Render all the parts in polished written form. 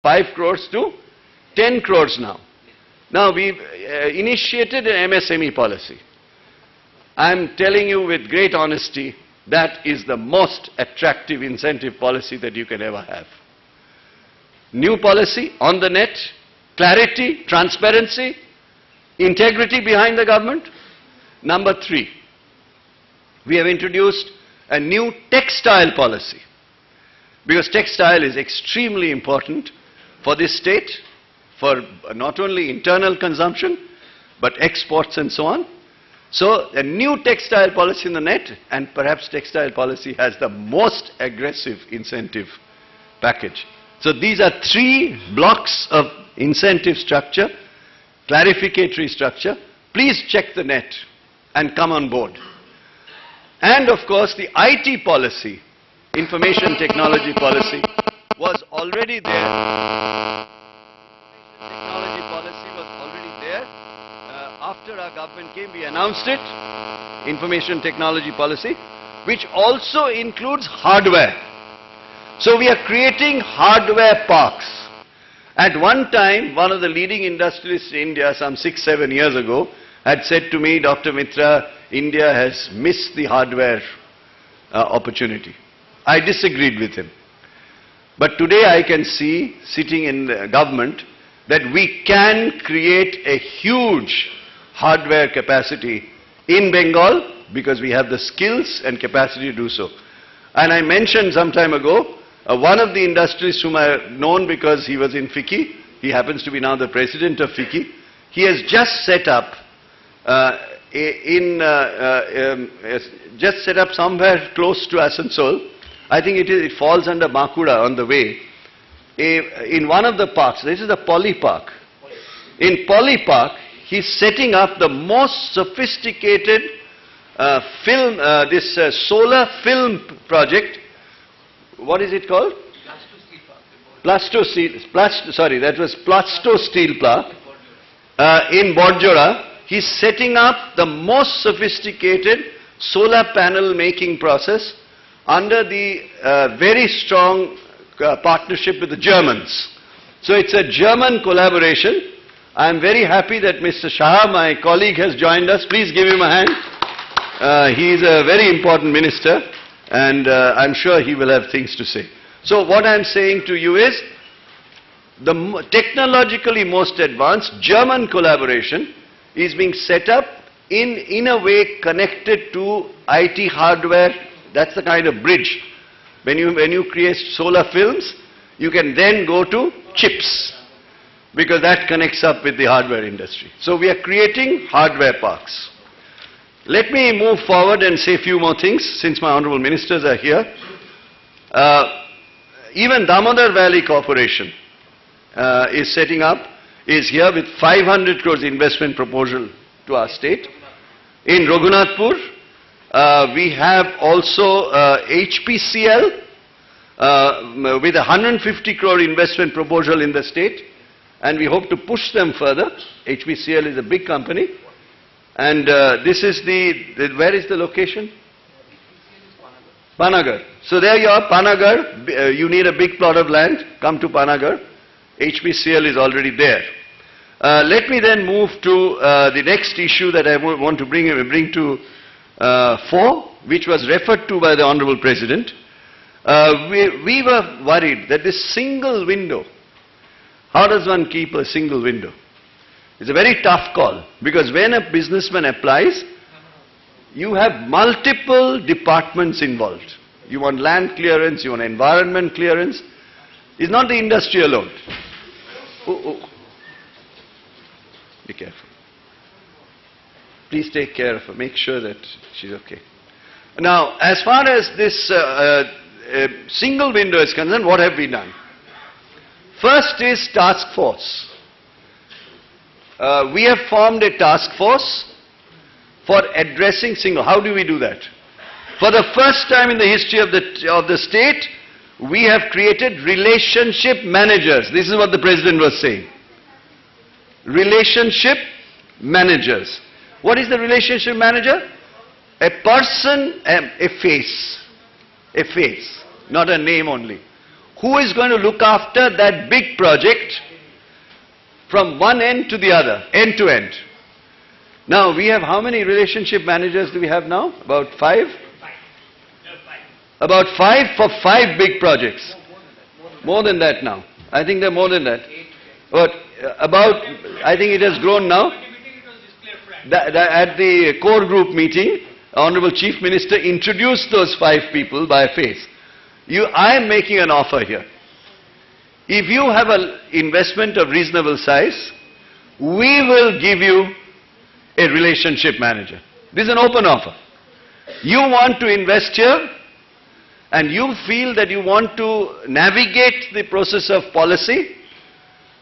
5 crores to 10 crores now. Now we've initiated an MSME policy. I'm telling you with great honesty, that is the most attractive incentive policy that you can ever have. New policy on the net, clarity, transparency, integrity behind the government. Number 3, we have introduced a new textile policy, because textile is extremely important for this state, for not only internal consumption, but exports and so on. So a new textile policy in the net, and perhaps textile policy has the most aggressive incentive package. So these are 3 blocks of incentive structure, clarificatory structure. Please check the net and come on board. And of course the IT policy, information technology policy, was already there. Technology policy was already there. After our government came, we announced it, information technology policy, which also includes hardware. So we are creating hardware parks. At one time, one of the leading industrialists in India, some 6-7 years ago, had said to me, Dr. Mitra, India has missed the hardware opportunity. I disagreed with him. But today I can see, sitting in the government, that we can create a huge hardware capacity in Bengal, because we have the skills and capacity to do so. And I mentioned some time ago, one of the industrialists whom I have known because he was in FICCI, he happens to be now the president of FICCI, he has just set up, somewhere close to Asansol, I think it falls under Bankura on the way, in one of the parks. This is the Poly Park. In Poly Park, he's setting up the most sophisticated solar film project. What is it called? Plasto Steel Park in Bordjora. He's setting up the most sophisticated solar panel making process under the very strong partnership with the Germans. So it's a German collaboration. I'm very happy that Mr. Shah, my colleague, has joined us. Please give him a hand. He is a very important minister, and I'm sure he will have things to say. So what I'm saying to you is, the technologically most advanced German collaboration is being set up in a way connected to IT hardware. That's the kind of bridge. When you create solar films, you can then go to chips, because that connects up with the hardware industry. So we are creating hardware parks. Let me move forward and say a few more things, since my honorable ministers are here. Even Damodar Valley Corporation is here with 500 crores investment proposal to our state. In Raghunathpur, we have also HPCL with a 150 crore investment proposal in the state, and we hope to push them further. HPCL is a big company, and this is where is the location? Panagar. So there you are, Panagar. You need a big plot of land, come to Panagar. HPCL is already there. Let me then move to the next issue that I want to bring to fore, which was referred to by the Honorable President. We were worried that this single window, how does one keep a single window? It's a very tough call, because when a businessman applies, you have multiple departments involved. You want land clearance, you want environment clearance. It's not the industry alone. Be careful. Please take care of her. Make sure that she's okay. Now, as far as this single window is concerned, what have we done? First is task force. We have formed a task force for addressing single. How do we do that? For the first time in the history of the state, we have created relationship managers. This is what the President was saying. Relationship managers. What is the relationship manager? A person, a face, not a name only. who is going to look after that big project from one end to the other, end to end. Now, we have how many relationship managers do we have now? About 5? About 5 for 5 big projects. More than that now. I think there are more than that. But about, I think it has grown now. At the core group meeting, Honorable Chief Minister introduced those 5 people by face. I am making an offer here. If you have an investment of reasonable size, we will give you a relationship manager. This is an open offer. You want to invest here and you feel that you want to navigate the process of policy,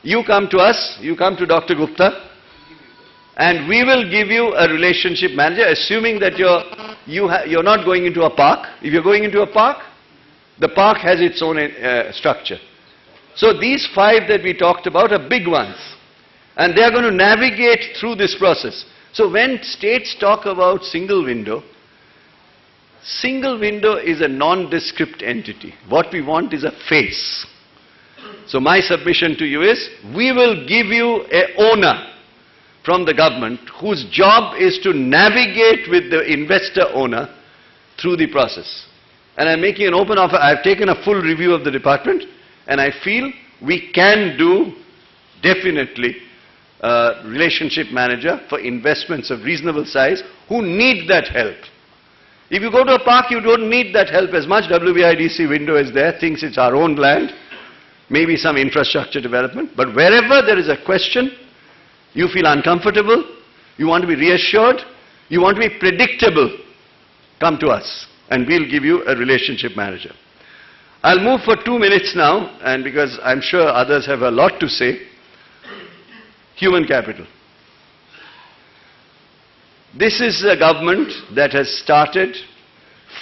you come to us, you come to Dr. Gupta, and we will give you a relationship manager, assuming that you're not going into a park. If you're going into a park, the park has its own structure. So these 5 that we talked about are big ones. And they are going to navigate through this process. So when states talk about single window is a nondescript entity. What we want is a face. So my submission to you is, we will give you an owner from the government whose job is to navigate with the investor owner through the process. And I'm making an open offer. I've taken a full review of the department and I feel we can do definitely a relationship manager for investments of reasonable size who need that help. If you go to a park, you don't need that help as much. WBIDC window is there, thinks it's our own land, maybe some infrastructure development. But wherever there is a question, you feel uncomfortable, you want to be reassured, you want to be predictable, come to us and we'll give you a relationship manager. I'll move for 2 minutes now, and because I'm sure others have a lot to say. Human capital. This is a government that has started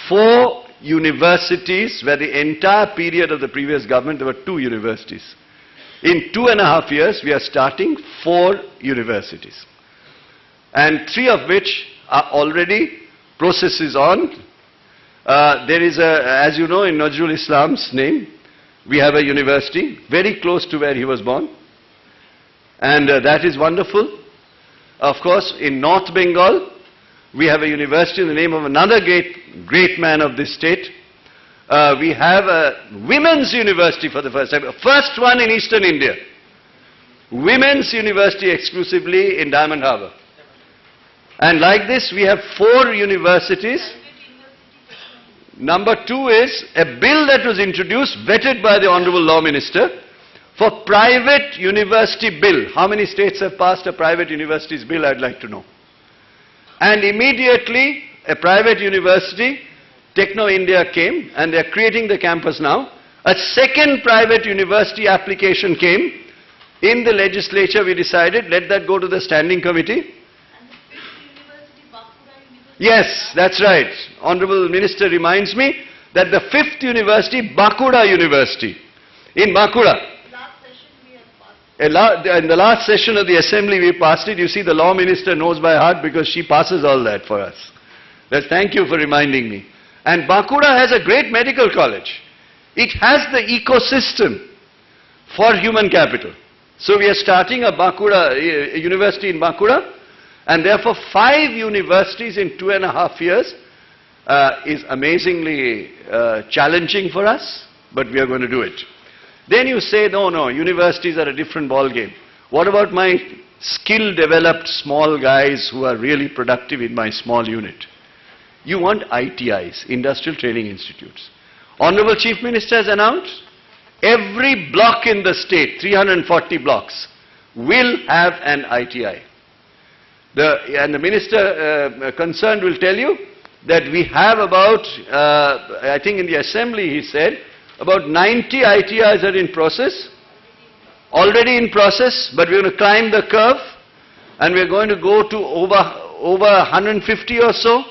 4 universities, where the entire period of the previous government there were 2 universities. In 2.5 years, we are starting 4 universities. And 3 of which are already processes on. There is as you know, in Nazrul Islam's name, we have a university very close to where he was born. And that is wonderful. Of course, in North Bengal, we have a university in the name of another great man of this state. We have a women's university for the first time, first one in Eastern India. Women's university exclusively in Diamond Harbour. And like this, we have 4 universities. Number 2 is a bill that was introduced, vetted by the Honourable Law Minister, for private university bill. How many states have passed a private universities bill, I'd like to know. And immediately, a private university, Techno India, came, and they're creating the campus now. A second private university application came. In the legislature, we decided, let that go to the standing committee. Yes, that's right. Honorable Minister reminds me that the 5th university, Bankura University, in Bankura. In the last session of the assembly we passed it. You see, the law minister knows by heart because she passes all that for us. Thank you for reminding me. And Bankura has a great medical college. It has the ecosystem for human capital. So we are starting a university in Bankura, and therefore 5 universities in 2.5 years is amazingly challenging for us, but we are going to do it. Then you say, no, universities are a different ball game. What about my skill-developed small guys who are really productive in my small unit? You want ITIs, Industrial Training Institutes. Honorable Chief Minister has announced every block in the state, 340 blocks, will have an ITI. And the minister concerned will tell you that we have about, I think in the assembly he said, about 90 ITIs are in process, already in process, but we're going to climb the curve and we're going to go to over 150 or so,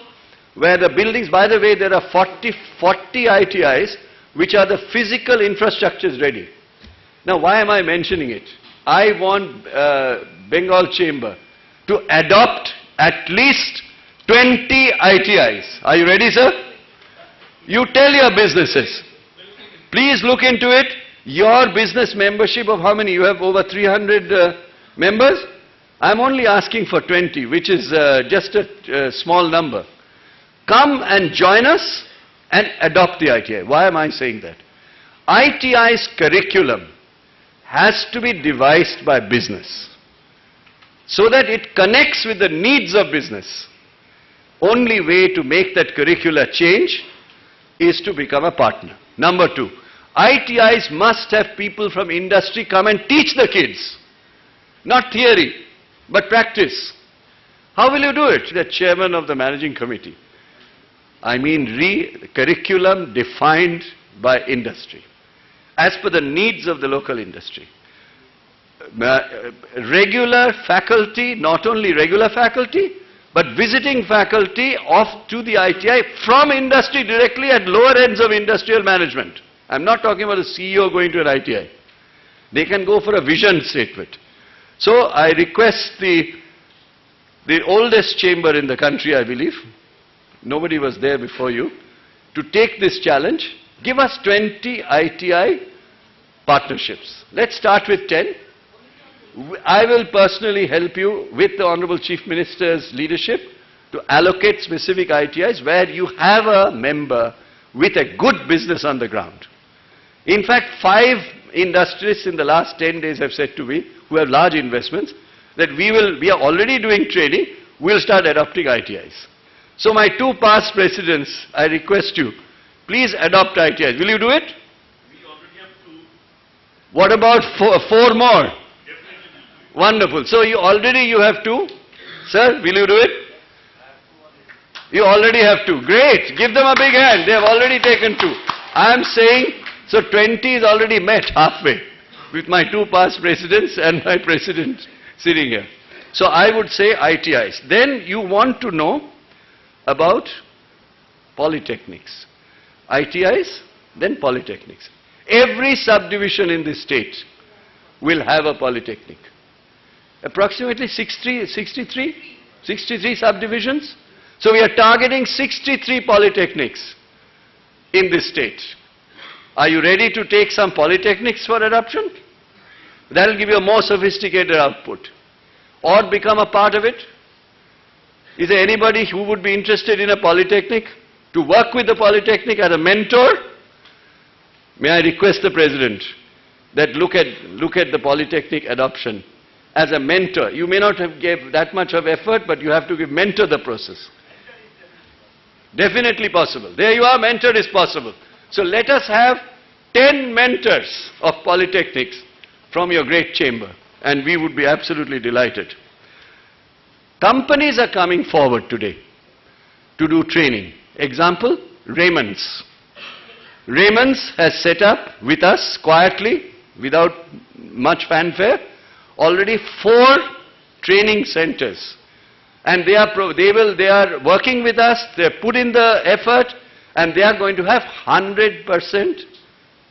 where the buildings, by the way, there are 40 ITIs, which are the physical infrastructures ready. Now, why am I mentioning it? I want Bengal Chamber to adopt at least 20 ITIs. Are you ready, sir? You tell your businesses. Please look into it. Your business membership of how many? You have over 300 members? I'm only asking for 20, which is just a small number. Come and join us and adopt the ITI. Why am I saying that? ITI's curriculum has to be devised by business so that it connects with the needs of business. Only way to make that curricula change is to become a partner. Number two, ITIs must have people from industry come and teach the kids. Not theory, but practice. How will you do it? The chairman of the managing committee. I mean curriculum defined by industry, as per the needs of the local industry. Regular faculty, not only regular faculty, but visiting faculty to the ITI from industry directly at lower ends of industrial management. I'm not talking about a CEO going to an ITI. They can go for a vision statement. So I request the oldest chamber in the country, I believe, nobody was there before you, to take this challenge. Give us 20 ITI partnerships. Let's start with 10. I will personally help you with the Honorable Chief Minister's leadership to allocate specific ITIs where you have a member with a good business on the ground. In fact, 5 industrialists in the last 10 days have said to me, who have large investments, that we are already doing training, we'll start adopting ITIs. So my 2 past presidents, I request you, please adopt ITIs. Will you do it? We already have 2. What about 4 more? Wonderful. So you have 2. Sir, will you do it? You already have 2. Great. Give them a big hand. They have already taken 2. I am saying, so 20 is already met halfway with my 2 past presidents and my president sitting here. So I would say ITIs. Then you want to know about polytechnics. ITIs, then polytechnics. Every subdivision in this state will have a polytechnic. Approximately 63 subdivisions. So we are targeting 63 polytechnics in this state. Are you ready to take some polytechnics for adoption? That will give you a more sophisticated output. Or become a part of it. Is there anybody who would be interested in a polytechnic? To work with the polytechnic as a mentor? May I request the President that look at the polytechnic adoption as a mentor. You may not have gave that much of effort, but you have to mentor the process. Definitely possible. There you are, mentor is possible. So let us have 10 mentors of polytechnics from your great chamber, and we would be absolutely delighted. Companies are coming forward today to do training. Example, Raymond's. Raymond's has set up with us quietly, without much fanfare, already 4 training centers. And they are working with us, they have put in the effort, and they are going to have 100%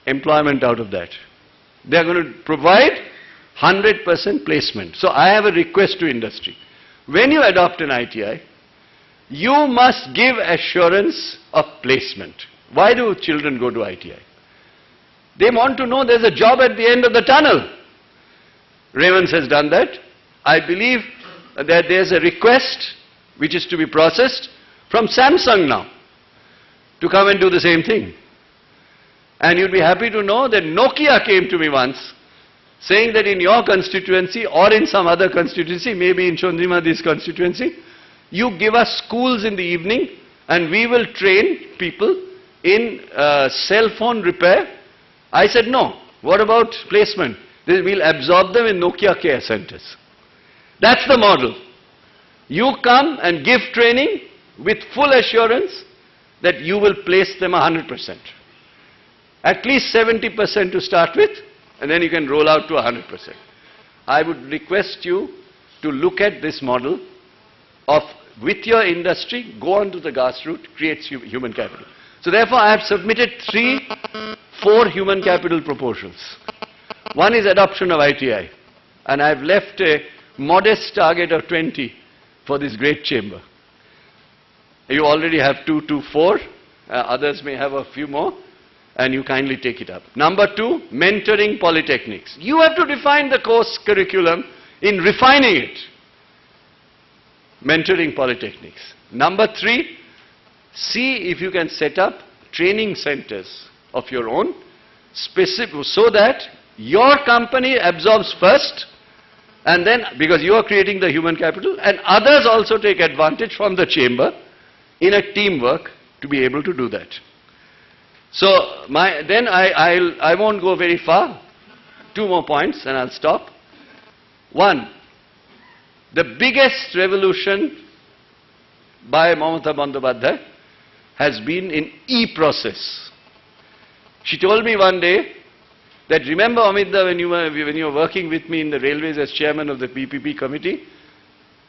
employment out of that. They are going to provide 100% placement. So I have a request to industry. When you adopt an ITI, you must give assurance of placement. Why do children go to ITI? They want to know there's a job at the end of the tunnel. Raymond's has done that. I believe that there's a request which is to be processed from Samsung now to come and do the same thing. And you'll be happy to know that Nokia came to me once saying that in your constituency or in some other constituency, maybe in Chondrimadi's constituency, you give us schools in the evening and we will train people in cell phone repair. I said, no. What about placement? We'll absorb them in Nokia care centers. That's the model. You come and give training with full assurance that you will place them 100%. At least 70% to start with, and then you can roll out to 100%. I would request you to look at this model of, with your industry, go on to the grassroots, creates human capital. So therefore, I have submitted 4 human capital proposals. One is adoption of ITI, and I have left a modest target of 20 for this great chamber. You already have 2 to 4, others may have a few more. and you kindly take it up. Number 2, mentoring polytechnics. You have to define the course curriculum in refining it. Mentoring polytechnics. Number 3, see if you can set up training centers of your own, specific, so that your company absorbs first, and then, because you are creating the human capital, and others also take advantage from the chamber in a teamwork to be able to do that. So, I won't go very far. 2 more points and I'll stop. 1, the biggest revolution by Mamata Bandyopadhyay has been in e-process. She told me one day that, remember Amita, when you were working with me in the railways as chairman of the PPP committee,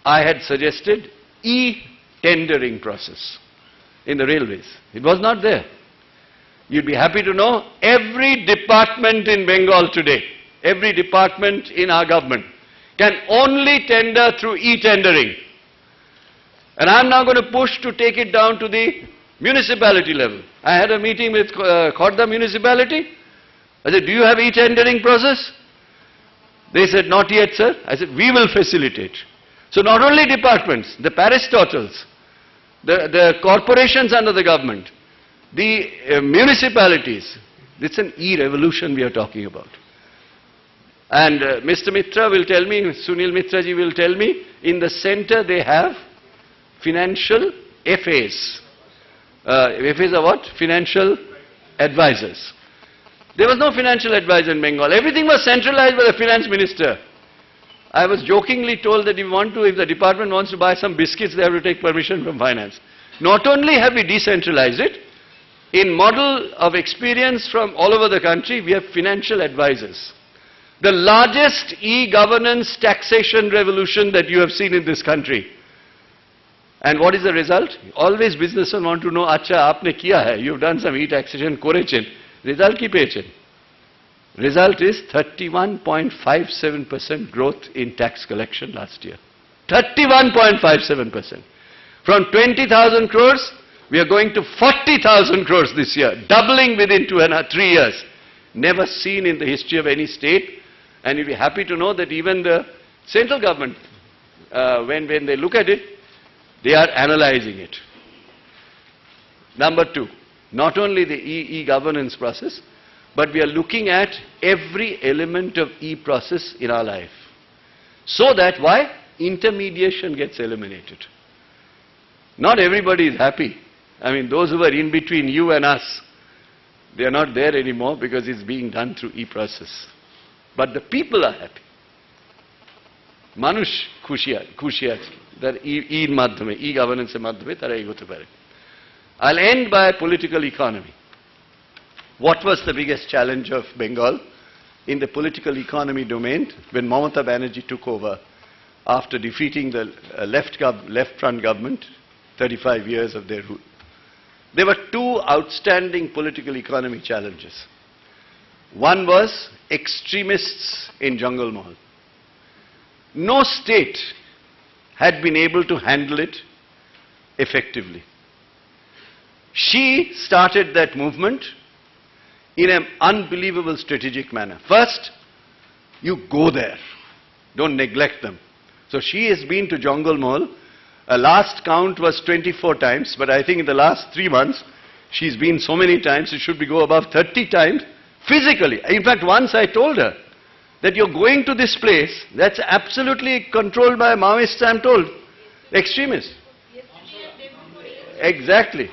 I had suggested e-tendering process in the railways. It was not there. You'd be happy to know every department in Bengal today, every department in our government can only tender through e-tendering. And I'm now going to push to take it down to the municipality level. I had a meeting with Khordha municipality. I said, do you have e-tendering process? They said, not yet, sir. I said, we will facilitate. So not only departments, the parastotals, the corporations under the government, the municipalities, it's an e-revolution we are talking about. And Mr. Mitra will tell me, Sunil Mitra ji will tell me, in the center they have financial FAs. FAs are what? Financial advisors. There was no financial advisor in Bengal. Everything was centralized by the finance minister. I was jokingly told that if the department wants to buy some biscuits, they have to take permission from finance. Not only have we decentralized it, in model of experience from all over the country, we have financial advisors. The largest e-governance taxation revolution that you have seen in this country. And what is the result? Always businessmen want to know, acha, aapne kiya hai? You've done some e-taxation, korechen. Result ki pechen. Result is 31.57% growth in tax collection last year. 31.57%. From 20,000 crores, we are going to 40,000 crores this year, doubling within 3 years. Never seen in the history of any state. And you'll be happy to know that even the central government, when they look at it, they are analyzing it. Number 2, not only the e-governance process, but we are looking at every element of e-process in our life. So that, why? Intermediation gets eliminated. Not everybody is happy. I mean, those who are in between you and us, they are not there anymore because it's being done through e-process. But the people are happy. Manush khushi ache. That e-governance madhyame tara egote pare. I'll end by political economy. What was the biggest challenge of Bengal in the political economy domain when Mamata Banerjee took over after defeating the left-front government, 35 years of their rule? There were 2 outstanding political economy challenges. One was extremists in Jungle Mahal. No state had been able to handle it effectively. She started that movement in an unbelievable strategic manner. First, you go there. Don't neglect them. So she has been to Jungle Mahal. Last count was 24 times, but I think in the last 3 months, she's been so many times, it should go above 30 times physically. In fact, once I told her that you're going to this place that's absolutely controlled by Maoists, I'm told, extremists. Exactly.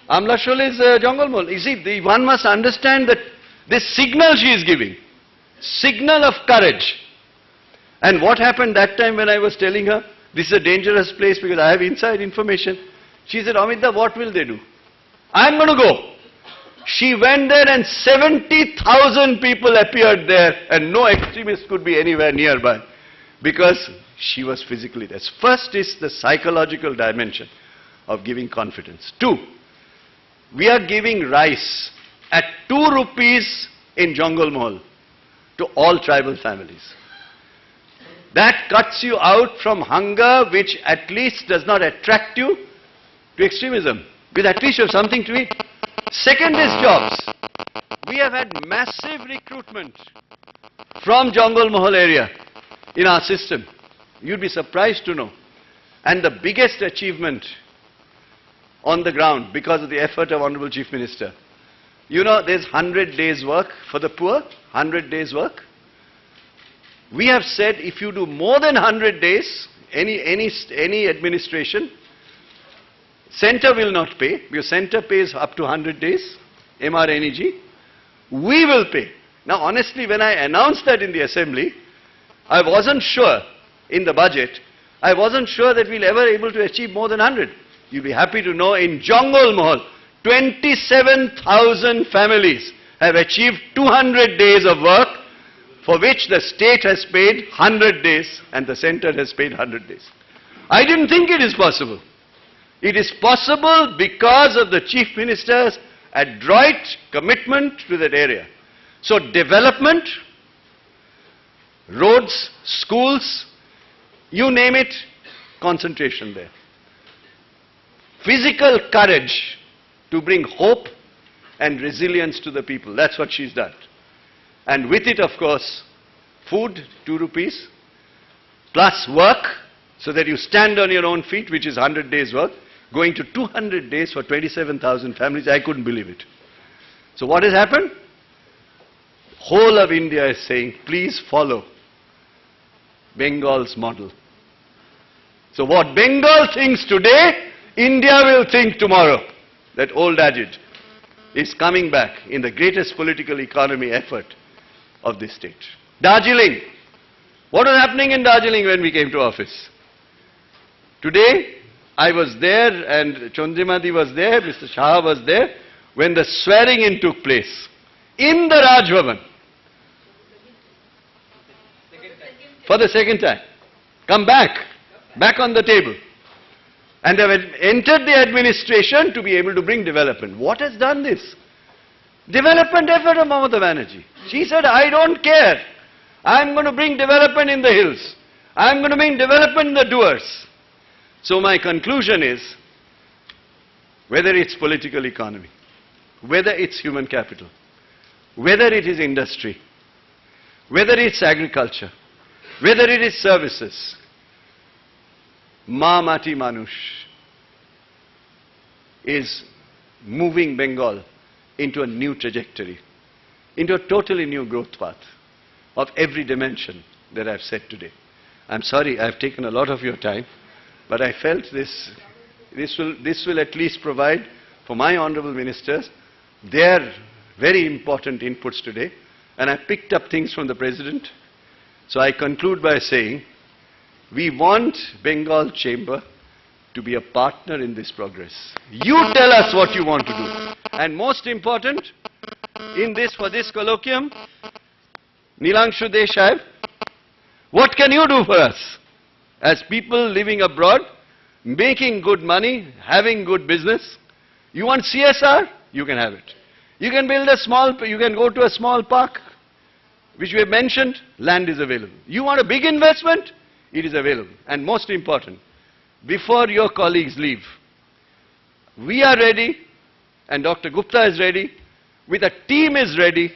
Amla Shol is Jungle Mahal. You see, one must understand that this signal she is giving, signal of courage. And what happened that time when I was telling her, this is a dangerous place because I have inside information. She said, Amita, what will they do? I'm going to go. She went there and 70,000 people appeared there and no extremist could be anywhere nearby because she was physically there. First is the psychological dimension of giving confidence. 2, we are giving rice at 2 rupees in Jungle Mahal to all tribal families. That cuts you out from hunger, which at least does not attract you to extremism, because at least you have something to eat. Second is jobs. have had massive recruitment from Jangal Mahal area in our system. You'd be surprised to know. And the biggest achievement on the ground because of the effort of Honorable Chief Minister. You know, there's 100 days work for the poor, 100 days work. We have said if you do more than 100 days, any administration, centre will not pay, because centre pays up to 100 days, MRNEG. We will pay. Now honestly, when I announced that in the assembly, I wasn't sure in the budget, I wasn't sure that we'll ever able to achieve more than 100. You'll be happy to know in Jangal Mahal, 27,000 families have achieved 200 days of work, for which the state has paid 100 days and the centre has paid 100 days. I didn't think it is possible. It is possible because of the Chief Minister's adroit commitment to that area. So development, roads, schools, you name it, concentration there. Physical courage to bring hope and resilience to the people. That's what she's done. And with it, of course, food, 2 rupees, plus work, so that you stand on your own feet, which is 100 days work, going to 200 days for 27,000 families. I couldn't believe it. So what has happened? Whole of India is saying, please follow Bengal's model. So what Bengal thinks today, India will think tomorrow. That old adage is coming back in the greatest political economy effort of this state. Darjeeling. What was happening in Darjeeling when we came to office? Today, I was there and Chandrimati was there, Mr. Shah was there, when the swearing in took place in the Raj Bhavan. For the second time. Come back on the table. And they have entered the administration to be able to bring development. What has done this? Development effort of Mamata Banerjee. She said, I don't care. I'm going to bring development in the hills. I'm going to bring development in the doers. So my conclusion is, whether it's political economy, whether it's human capital, whether it is industry, whether it's agriculture, whether it is services, Ma Mati Manush is moving Bengal into a new trajectory, into a totally new growth path of every dimension that I've said today. I'm sorry I've taken a lot of your time, but I felt this will at least provide for my honorable ministers their very important inputs today, and I picked up things from the President. So I conclude by saying, we want Bengal Chamber to be a partner in this progress. You tell us what you want to do. And most important, for this colloquium, Nilanshu Desai, what can you do for us? As people living abroad, making good money, having good business, you want CSR? You can have it. You can you can go to a small park, which we have mentioned, land is available. You want a big investment? It is available. And most important, before your colleagues leave, we are ready, and Dr. Gupta is ready, with a team is ready,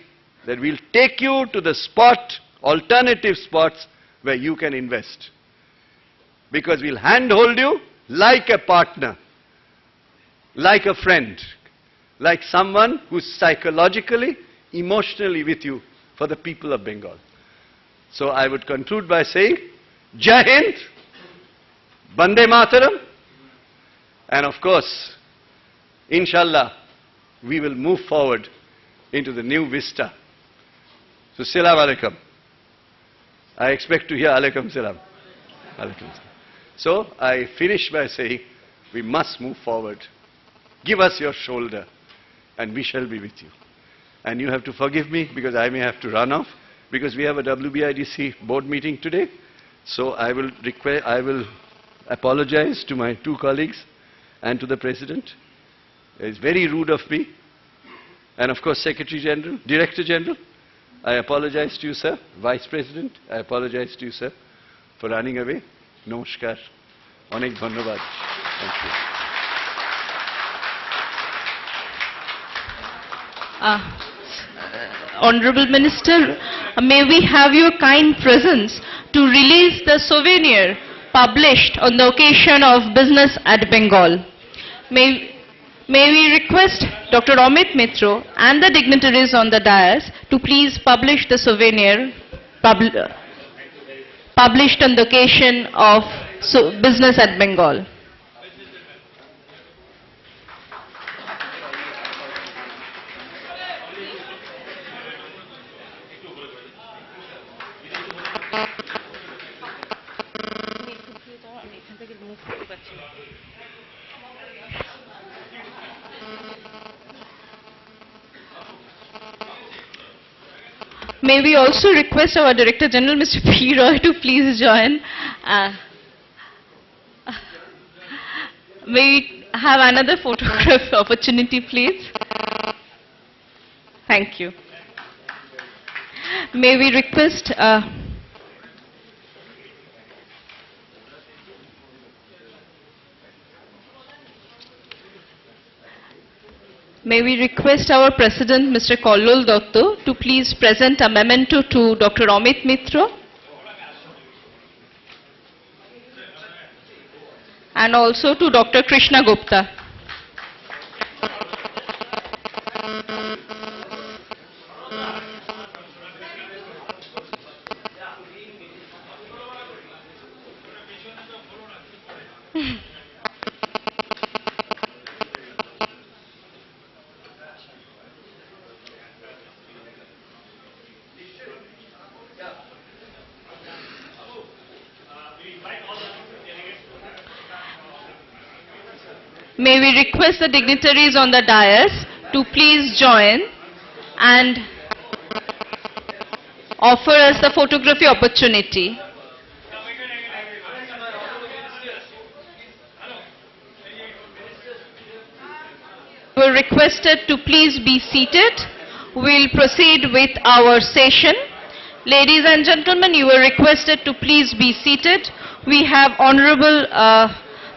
that we'll take you to the alternative spots where you can invest. Because we'll handhold you like a partner, like a friend, like someone who's psychologically, emotionally with you for the people of Bengal. So I would conclude by saying, Jai Hind, Bande Mataram, and of course, inshallah, we will move forward into the new vista. So, Salam Alaikum. I expect to hear Alaikum Salam. Alaikum Salam. So, I finish by saying, we must move forward. Give us your shoulder, and we shall be with you. And you have to forgive me, because I may have to run off, because we have a WBIDC board meeting today. So I will apologize to my 2 colleagues and to the President. It's very rude of me. And of course, Secretary General, Director General, I apologize to you, sir. Vice President, I apologize to you, sir, for running away. Namaskar. Onek dhanyabad. Thank you. Honorable Minister, may we have your kind presence to release the souvenir published on the occasion of Business at Bengal. May we request Dr. Amit Mitra and the dignitaries on the dais to please publish the souvenir published on the occasion of Business at Bengal. May we also request our Director General, Mr. P. Roy, to please join. May we have another photograph opportunity, please? Thank you. May we request... May we request our President, Mr. Kollol Dotto, to please present a memento to Dr. Amit Mitra and also to Dr. Krishna Gupta. May we request the dignitaries on the dais to please join and offer us the photography opportunity. We are requested to please be seated. We will proceed with our session. Ladies and gentlemen, you are requested to please be seated. We have Honorable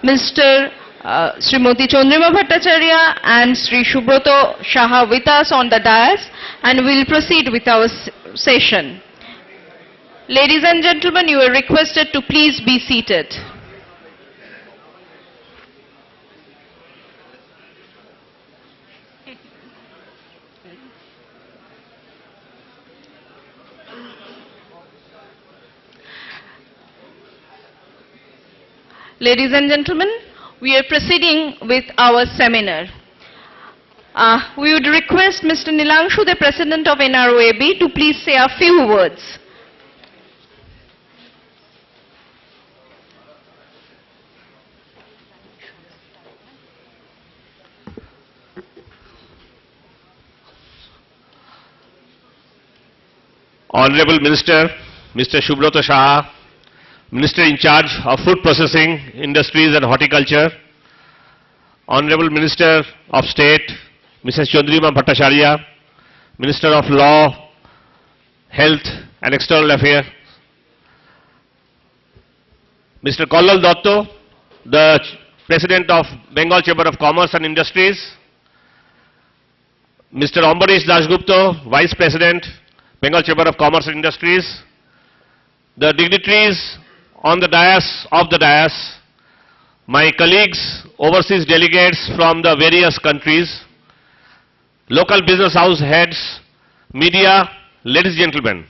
Mr. Srimati Chandrima Bhattacharya and Sri Subroto Saha with us on the dais, and we will proceed with our session. Ladies and gentlemen, you are requested to please be seated. Ladies and gentlemen, we are proceeding with our seminar. We would request Mr. Nilangshu, the President of NROAB, to please say a few words. Honorable Minister, Mr. Subroto Saha, Minister in charge of Food Processing, Industries and Horticulture, Honorable Minister of State, Mrs. Chandrima Bhattacharya, Minister of Law, Health and External Affairs, Mr. Kollol Dotto, the President of Bengal Chamber of Commerce and Industries, Mr. Ambarish Dasgupta, Vice President, Bengal Chamber of Commerce and Industries, the dignitaries on the dais, my colleagues, overseas delegates from the various countries, local business house heads, media, ladies and gentlemen.